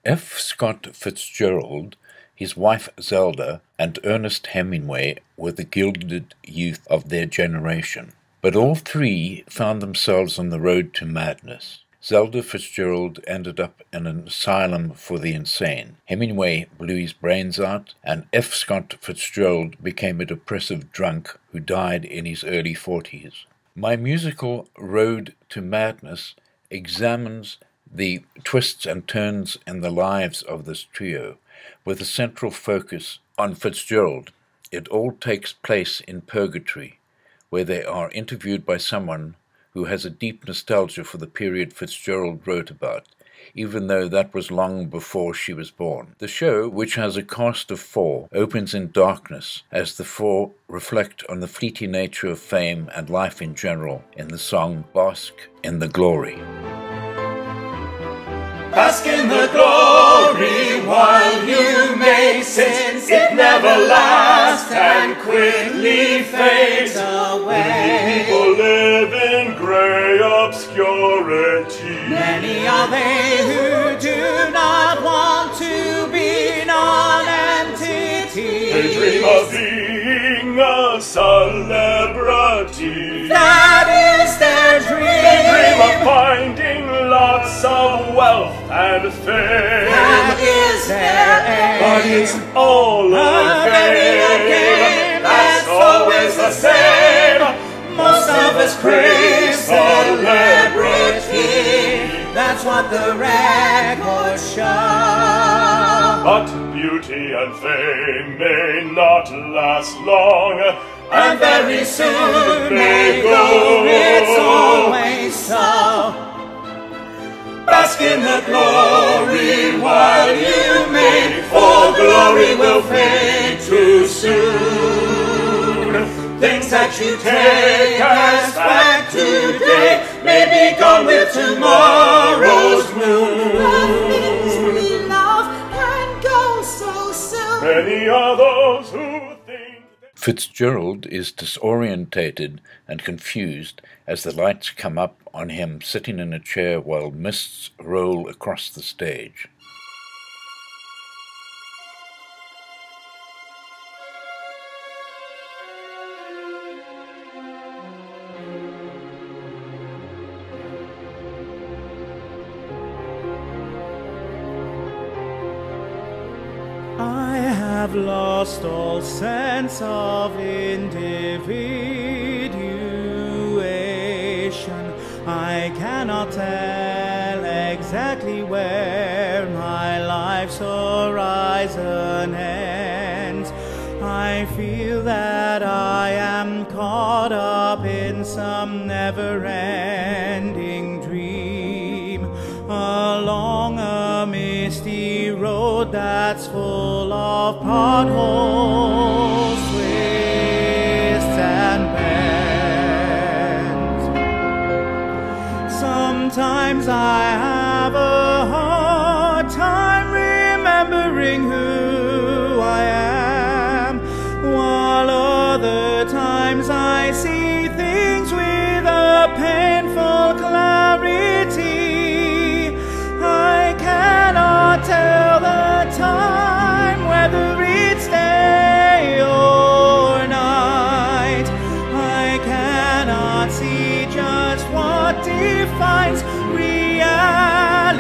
F. Scott Fitzgerald, his wife Zelda, and Ernest Hemingway were the gilded youth of their generation. But all three found themselves on the road to madness. Zelda Fitzgerald ended up in an asylum for the insane. Hemingway blew his brains out, and F. Scott Fitzgerald became a depressive drunk who died in his early 40s. My musical Road to Madness examines the twists and turns in the lives of this trio, with a central focus on Fitzgerald. It all takes place in purgatory, where they are interviewed by someone who has a deep nostalgia for the period Fitzgerald wrote about, even though that was long before she was born. The show, which has a cast of 4, opens in darkness as the 4 reflect on the fleeting nature of fame and life in general in the song Bask in the Glory. Bask in the glory while you may, since it never lasts and quickly fades away. People live in grey obscurity. Many are they who do not want to be non-entities. They dream of being a celebrity. That is their dream. They dream of finding lots of wealth and fame. That is their aim. But it's all a game. That's always the same. Most of us crave celebrity. That's what the records show. But beauty and fame may not last long, and very soon may go. It's always so. Bask in the glory while you may, for glory will fade too soon. Things that you take as fact today may be gone with tomorrow's moon. We love can go so soon. Many are those who think. Fitzgerald is disorientated and confused as the lights come up on him sitting in a chair while mists roll across the stage. I have lost all sense of individuation. I cannot tell exactly where my life's horizon ends. I feel that I am caught up in some never-ending dream, along a misty road that's full of potholes, twists and bends. Sometimes I have a hard time remembering who I am, while other times I see things with a painful clarity. I cannot tell the time, whether it's day or night. I cannot see just what defines reality.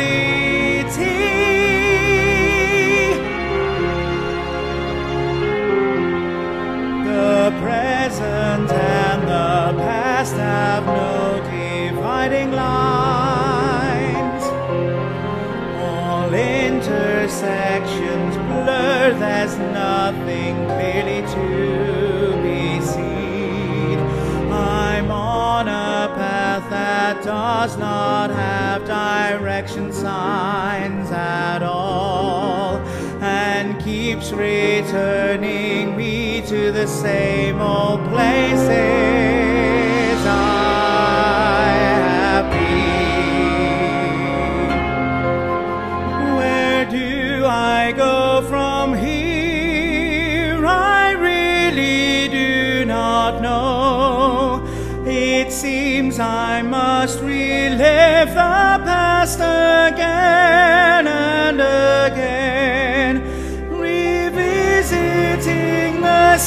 The present and the past have no dividing lines. All intersections blur, there's nothing clearly to be seen. I'm on a path that does not have direction signs at all, and keeps returning me to the same old places I have been. Where do I go from here? I really do not know. It seems I must relive the past again and again.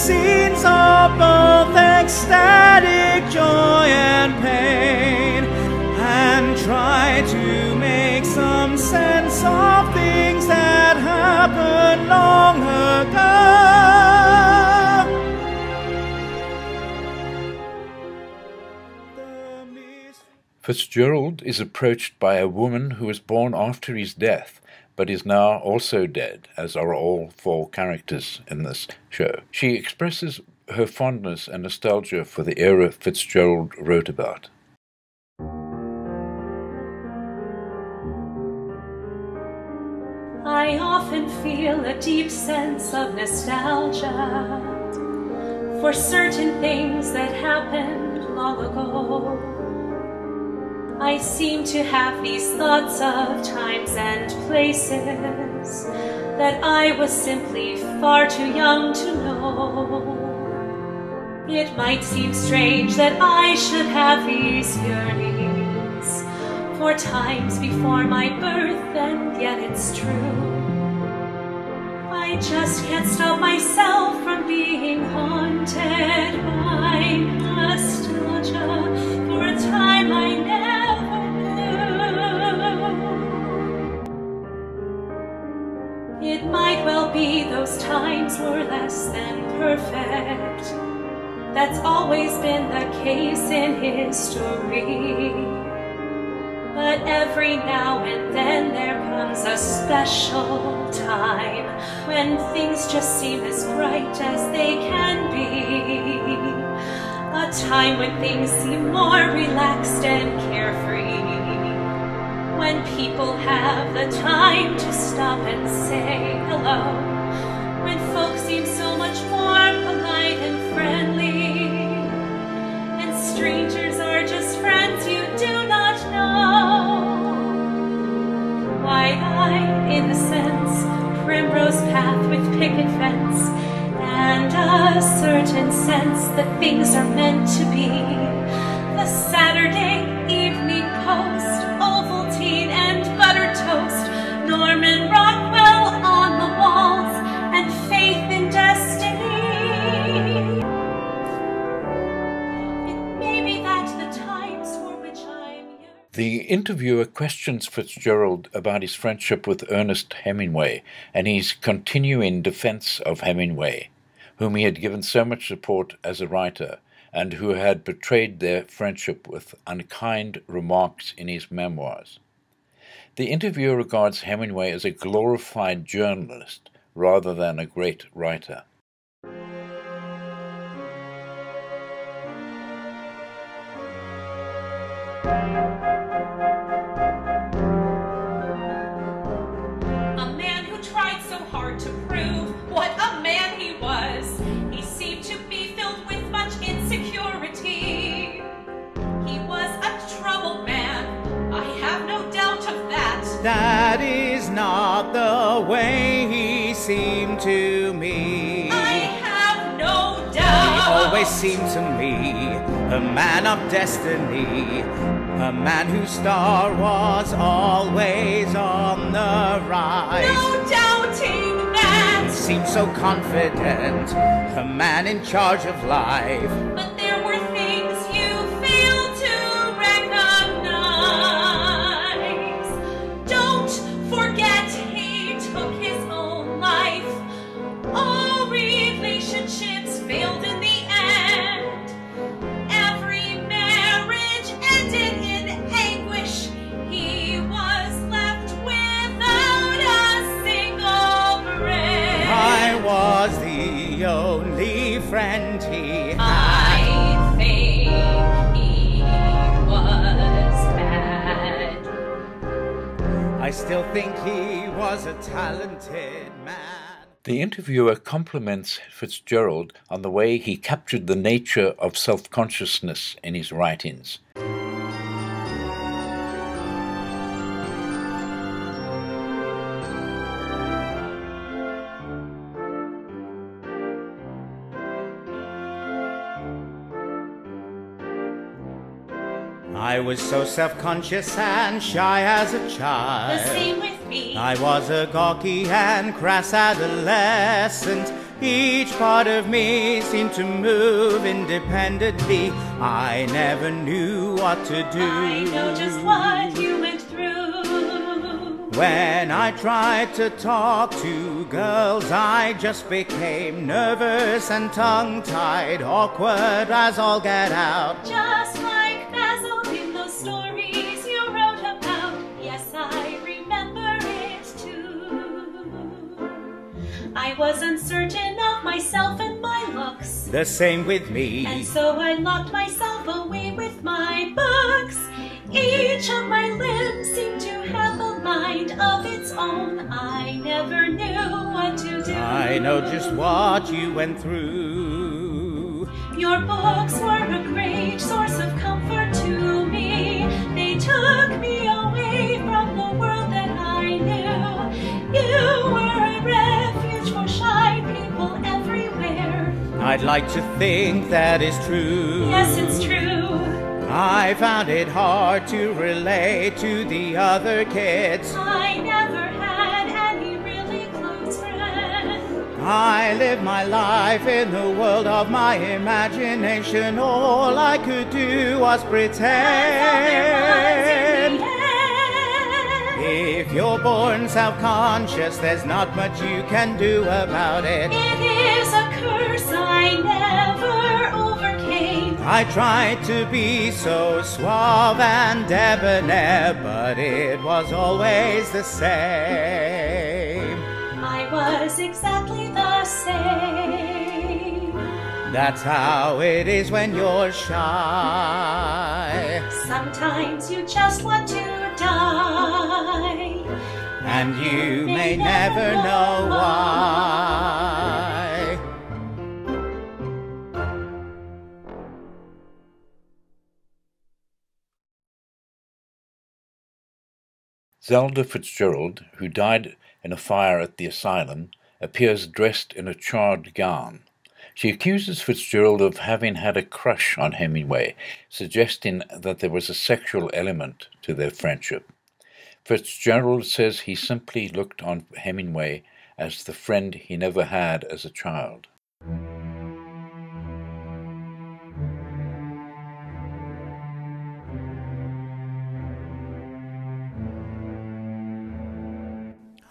scenes of both ecstatic joy and pain, and try to make some sense of things that happened long ago. Fitzgerald is approached by a woman who was born after his death, but is now also dead, as are all four characters in this show. She expresses her fondness and nostalgia for the era Fitzgerald wrote about. I often feel a deep sense of nostalgia for certain things that happened long ago. I seem to have these thoughts of times and places that I was simply far too young to know. It might seem strange that I should have these yearnings for times before my birth, and yet it's true. I just can't stop myself from being haunted by nostalgia for a time I never knew. It might well be those times were less than perfect. That's always been the case in history. But every now and then there comes a special time when things just seem as bright as they can be. A time when things seem more relaxed and carefree. When people have the time to stop and say hello. When folks seem so much more polite and friendly. And strangers are just friends you do not know. Wide-eyed innocence, primrose path with picket fence, and a certain sense that things are meant to be. The Saturday Evening Post, Ovaltine and buttered toast, Norman Rockwell on the walls, and faith in destiny. It may be that the times for which I'm young. The interviewer questions Fitzgerald about his friendship with Ernest Hemingway and his continuing defense of Hemingway, whom he had given so much support as a writer, and who had betrayed their friendship with unkind remarks in his memoirs. The interviewer regards Hemingway as a glorified journalist rather than a great writer. A man who tried so hard to prove what a man he was. He seemed to be filled with much insecurity. He was a troubled man, I have no doubt of that. That is not the way he seemed to me. I have no doubt. He always seemed to me a man of destiny, a man whose star was always on the rise. No doubting that. Seemed so confident, a man in charge of life. But there were things you failed to recognize. Don't forget he took his own life. All relationships failed in the end. Every marriage ended in anguish. He was left without a single friend. I was the only friend he had. I think he was bad. I still think he was a talented man. The interviewer compliments Fitzgerald on the way he captured the nature of self-consciousness in his writings. I was so self-conscious and shy as a child. The same with me. I was a gawky and crass adolescent, Each part of me seemed to move independently. I never knew what to do. I know just what you went through. When I tried to talk to girls, I just became nervous and tongue-tied, awkward as all get out. Just like Basil in those stories you wrote about. Yes, I remember it too. I was uncertain of myself and my looks. The same with me. And so I locked myself away with my books. Each of my limbs seemed to have a mind of its own. I never knew what to do. I know just what you went through. Your books were a great source of comfort to me. They took me away from the world that I knew. You were a refuge for shy people everywhere. I'd like to think that is true. Yes, it's true. I found it hard to relate to the other kids. I never had any really close friends. I lived my life in the world of my imagination. All I could do was pretend. If you're born self-conscious, there's not much you can do about it. It is a curse I never overcame. I tried to be so suave and debonair, but it was always the same. I was exactly the same. That's how it is when you're shy. Sometimes you just want to die, and you may never know why. Zelda Fitzgerald, who died in a fire at the asylum, appears dressed in a charred gown. She accuses Fitzgerald of having had a crush on Hemingway, suggesting that there was a sexual element to their friendship. Fitzgerald says he simply looked on Hemingway as the friend he never had as a child.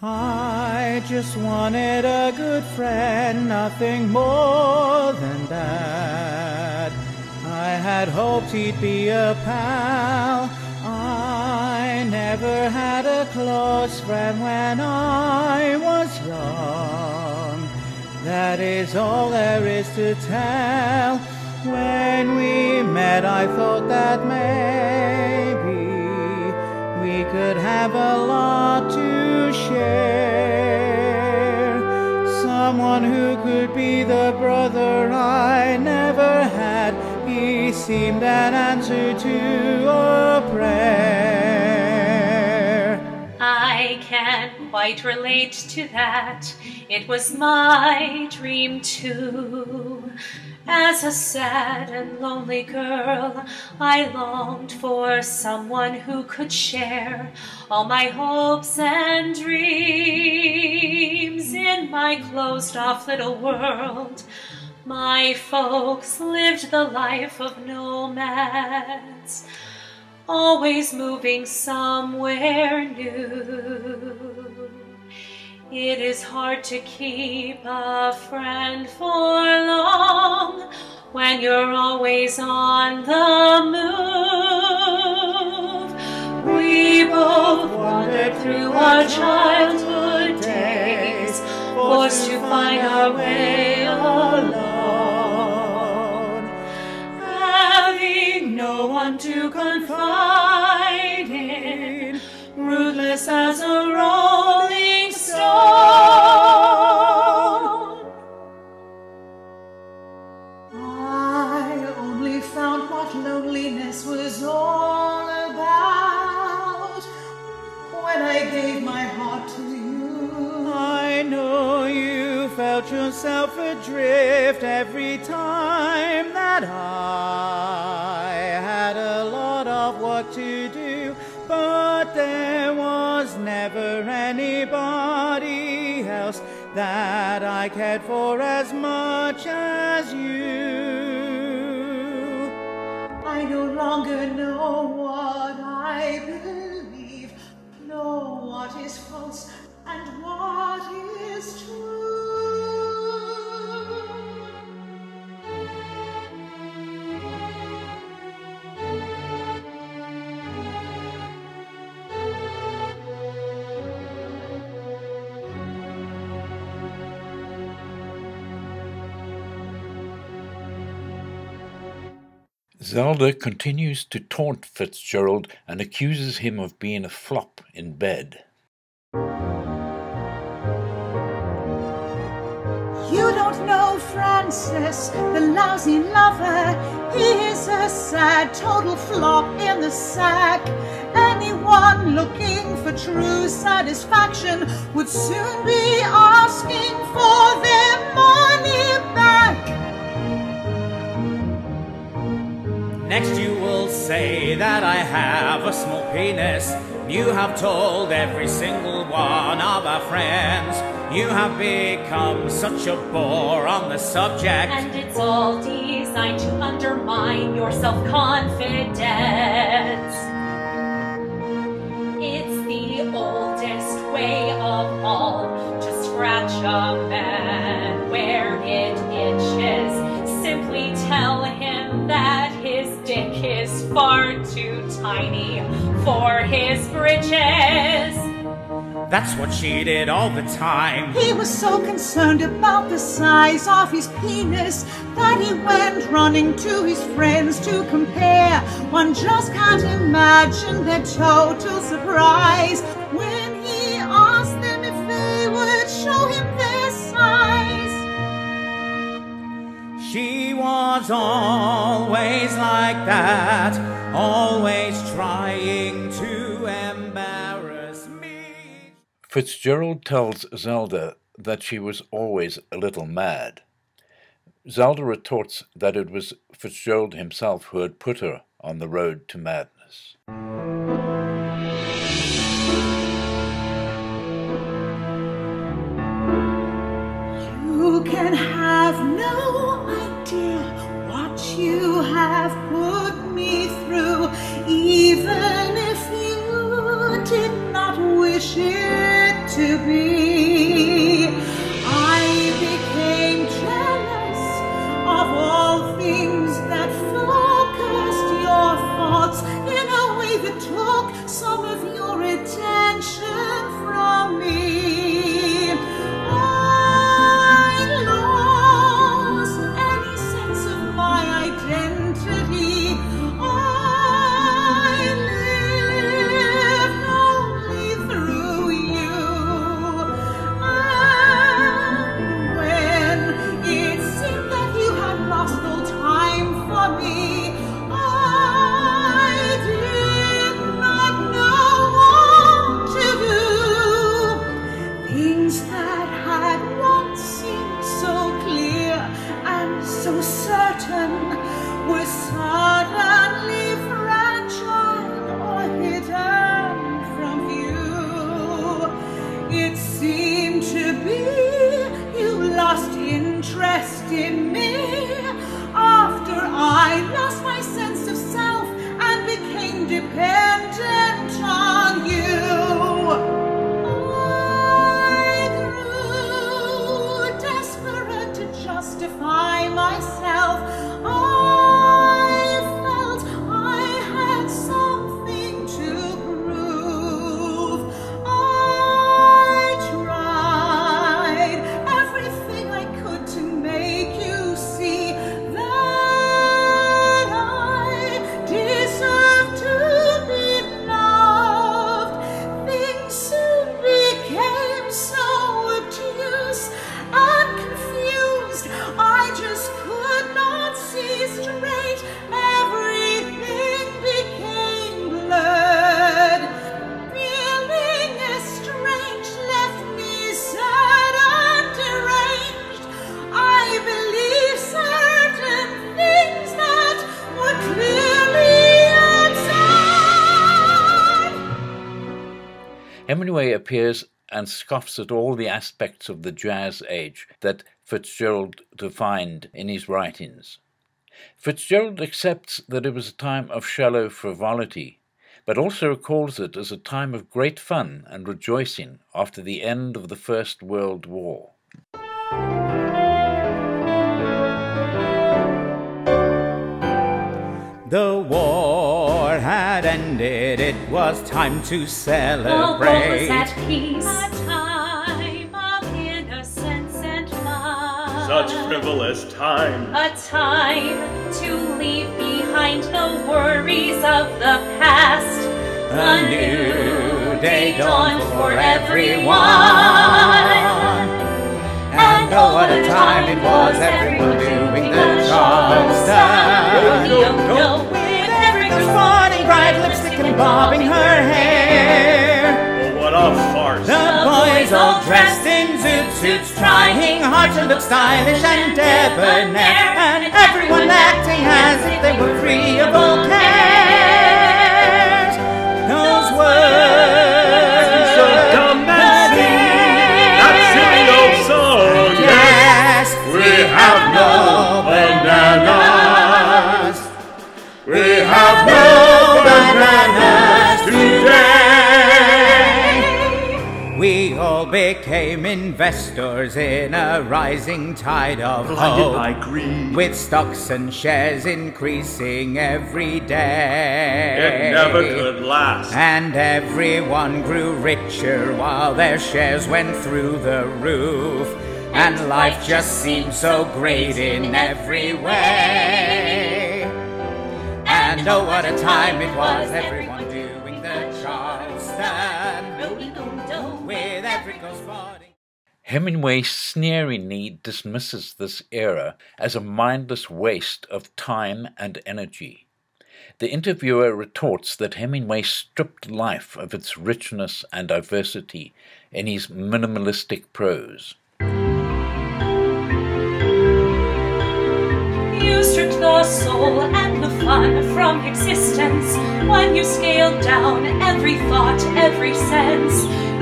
I just wanted a good friend, nothing more than that. I had hoped he'd be a pal. I never had a close friend when I was young. That is all there is to tell. When we met, I thought that maybe we could have a lot to share. Someone who could be the brother I never had. He seemed an answer to a prayer. I can quite relate to that. It was my dream too. As a sad and lonely girl, I longed for someone who could share all my hopes and dreams. In my closed-off little world, my folks lived the life of nomads, always moving somewhere new. It is hard to keep a friend for long when you're always on the move. We both wandered through our childhood days, forced to find our way alone, having no one to confide in, rootless as a rolling stone. I only found what loneliness was all about when I gave my heart to you. I know you felt yourself adrift every time that I had a lot of work to do, but there was never anybody else that I cared for as much as you. I no longer know what I believe, know what is false and what is true. Zelda continues to taunt Fitzgerald and accuses him of being a flop in bed. You don't know Francis, the lousy lover. He is a sad, total flop in the sack. Anyone looking for true satisfaction would soon be asking for their money back. Next you will say that I have a small penis. You have told every single one of our friends. You have become such a bore on the subject. And it's all designed to undermine your self-confidence. It's the oldest way of all to scratch a man where it itches. Simply tell him that his dick is far too tiny for his britches. That's what she did all the time. He was so concerned about the size of his penis that he went running to his friends to compare. One just can't imagine their total surprise when he asked them if they would show him their size. She was always like that, always trying to embarrass me. Fitzgerald tells Zelda that she was always a little mad. Zelda retorts that it was Fitzgerald himself who had put her on the road to madness. You can have no idea what you have put me through, even if you did not wish it to be. I became jealous of all things that focused your thoughts in a way that took some of your attention from me. In me after I lost my sense of self and became dependent on you. I grew desperate to justify myself. I felt I had something to prove. I tried everything I could to make you see that I deserve to be loved. Things soon became so obtuse and confused, I just could not see straight. Everything became blurred. Feeling estranged left me sad and deranged. I believe certain things that were clearly absurd. Hemingway appears and scoffs at all the aspects of the jazz age that Fitzgerald defined in his writings. Fitzgerald accepts that it was a time of shallow frivolity, but also recalls it as a time of great fun and rejoicing after the end of the First World War. The war had ended, it was time to celebrate. The world was at peace, a time of innocence and love. Such frivolous time. A time to leave behind the worries of the past. A new day dawned for everyone. And oh, what a time it was, everyone doing the Charleston. With every responding bright lipstick and bobbing her hair. Oh, what a farce. The boys all dressed in zoot suits, trying hard to look stylish and debonair, and everyone acting as if they were free of all cares. Those words, so dumb and silly, that silly old song. yes, We have no bananas. We have no bananas today. we all became investors in a rising tide of Blinded hope, by greed. with stocks and shares increasing every day. It never could last. And everyone grew richer while their shares went through the roof. And life just seemed so great in every way. And oh, what a time it was, everyone doing the Charleston, with every ghost fighting. Hemingway sneeringly dismisses this era as a mindless waste of time and energy. The interviewer retorts that Hemingway stripped life of its richness and diversity in his minimalistic prose. You stripped the soul and the fun from existence when you scaled down every thought, every sense.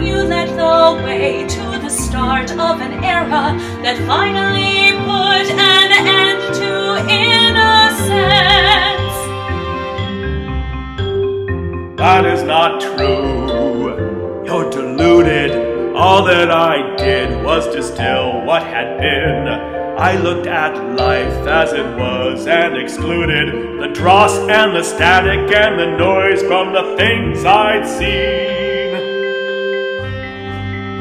You led the way to the start of an era that finally put an end to innocence. That is not true. You're deluded. All that I did was distill what had been. I looked at life as it was and excluded the dross and the static and the noise from the things I'd seen.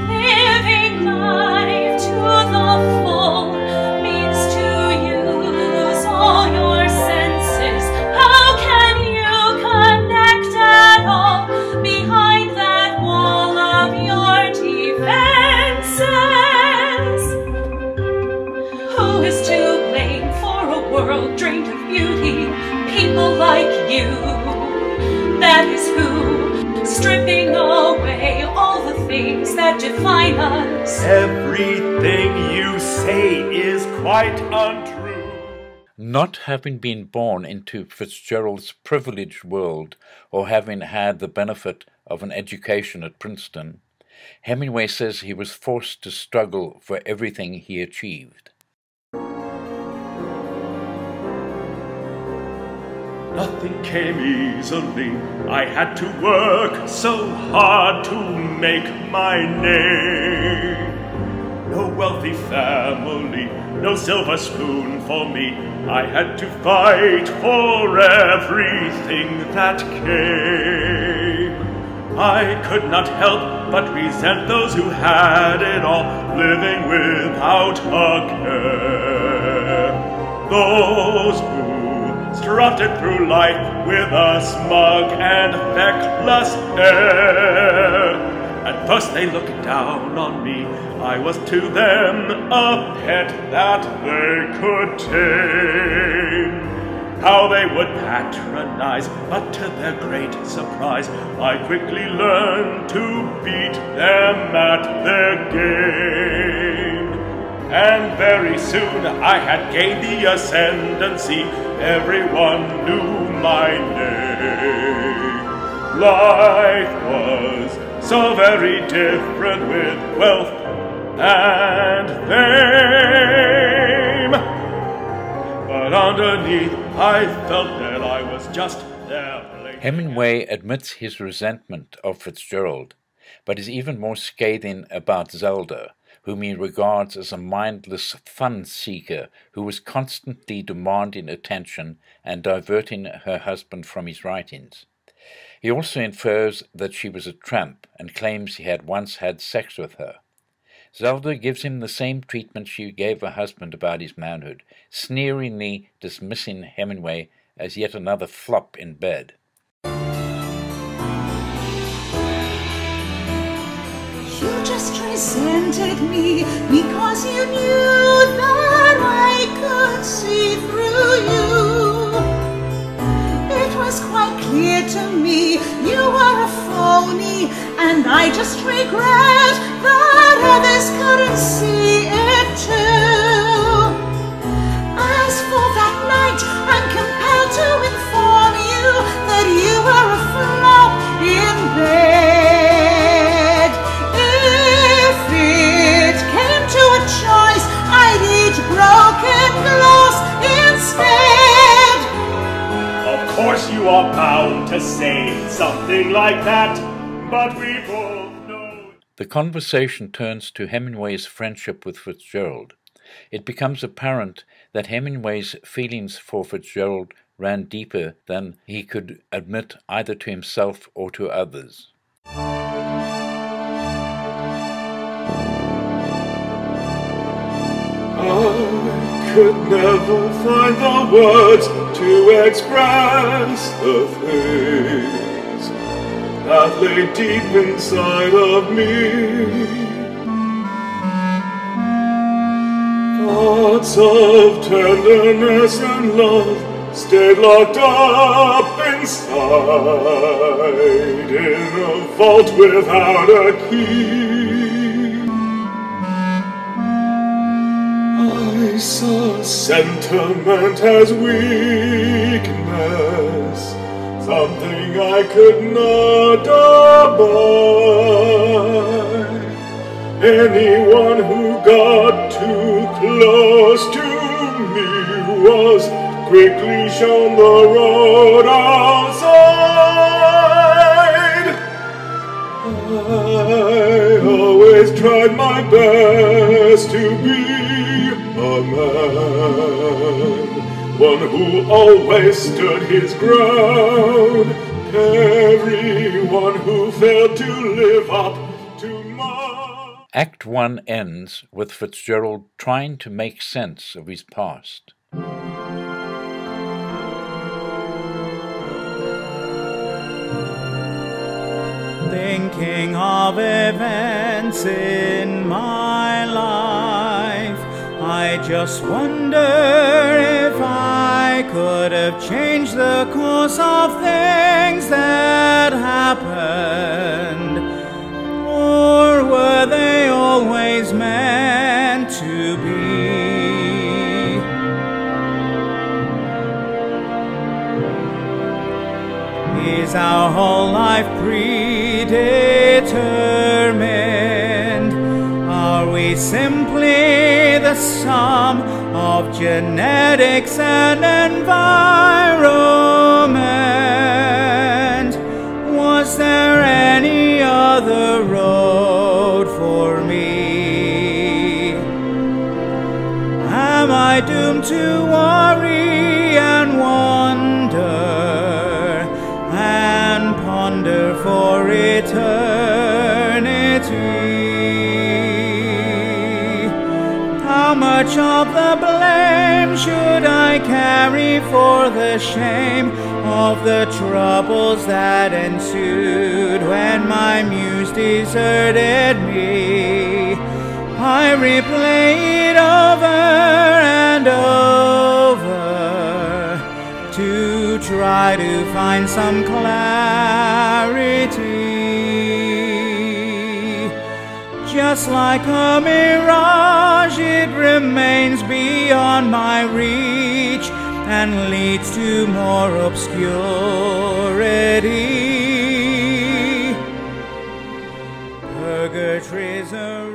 Living life to the full means to use all your senses. How can you connect at all behind that wall of your defenses? Who is to blame for a world drained of beauty? People like you. That is who, stripping away all the things that define us. Everything you say is quite untrue. Not having been born into Fitzgerald's privileged world or having had the benefit of an education at Princeton, Hemingway says he was forced to struggle for everything he achieved. Nothing came easily. I had to work so hard to make my name. No wealthy family, no silver spoon for me. I had to fight for everything that came. I could not help but resent those who had it all, living without a care. Those who strutted through life with a smug and feckless air. At first they looked down on me. I was to them a pet that they could tame. How they would patronize, but to their great surprise, I quickly learned to beat them at their game. And very soon I had gained the ascendancy. Everyone knew my name. Life was so very different with wealth and fame. But underneath, I felt that I was just there. Hemingway admits his resentment of Fitzgerald, but is even more scathing about Zelda, whom he regards as a mindless fun-seeker who was constantly demanding attention and diverting her husband from his writings. He also infers that she was a tramp and claims he had once had sex with her. Zelda gives him the same treatment she gave her husband about his manhood, sneeringly dismissing Hemingway as yet another flop in bed. You just resented me because you knew that I could see through you. It was quite clear to me you were a phony, and I just regret that others couldn't see it too. As for that night, I'm compelled to inform you that you were a flop in bed. If it came to a choice, I'd eat broken glass instead. Of course you are bound to say something like that, but we both know. The conversation turns to Hemingway's friendship with Fitzgerald. It becomes apparent that Hemingway's feelings for Fitzgerald ran deeper than he could admit either to himself or to others. I could never find the words to express the things that lay deep inside of me. Thoughts of tenderness and love stayed locked up inside in a vault without a key. I saw sentiment as weakness, something I could not abide. Anyone who got too close to me was quickly shown the road outside. I always tried my best to be a man, one who always stood his ground. Everyone who failed to live up to my... Act 1 ends with Fitzgerald trying to make sense of his past. Thinking of events in my life, I just wonder if I could have changed the course of things that happened, or were they always meant to be? Is our whole life predetermined? Are we simply the sum of genetics and environment? Was there any other road for me? Am I doomed to worry and wonder and ponder for eternity? How much of the blame should I carry for the shame of the troubles that ensued when my muse deserted me? I replay it over and over to try to find some clarity. Just like a mirage, it remains beyond my reach and leads to more obscurity. purgatory's a